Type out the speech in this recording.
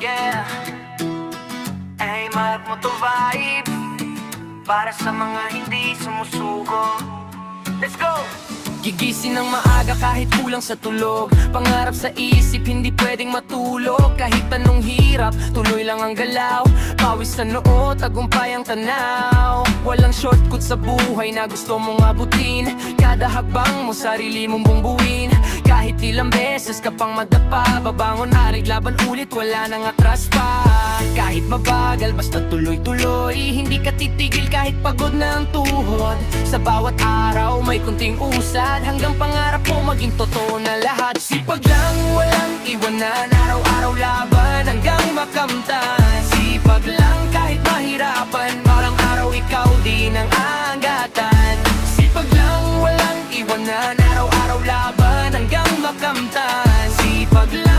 Yeah, ay mark mo to vibe para sa mga hindi sumusuko. Let's go! Gigising ng maaga kahit kulang sa tulog. Pangarap sa isip, hindi pwedeng matulog. Kahit anong hirap, tuloy lang ang galaw. Pawis sa noo, tagumpay ang tanaw. Walang shortcut sa buhay na gusto mong abutin. Kada hakbang mo, sarili mong bumbuin. Kahit ilang beses ka pang madapa, babangon arig laban ulit, wala nang atras pa. Kahit mabagal, basta tuloy-tuloy. Hindi ka titigil kahit pagod na ang tuhod. Sa bawat araw, may kunting usad, hanggang pangarap mo maging totoo na lahat. Sipag lang, walang iwanan, araw-araw laban hanggang makamtan. Sipag lang kahit mahirapan, parang araw ikaw din ang agatan. Sipag lang, walang iwanan, araw-araw laban hanggang makamtan. Sipag lang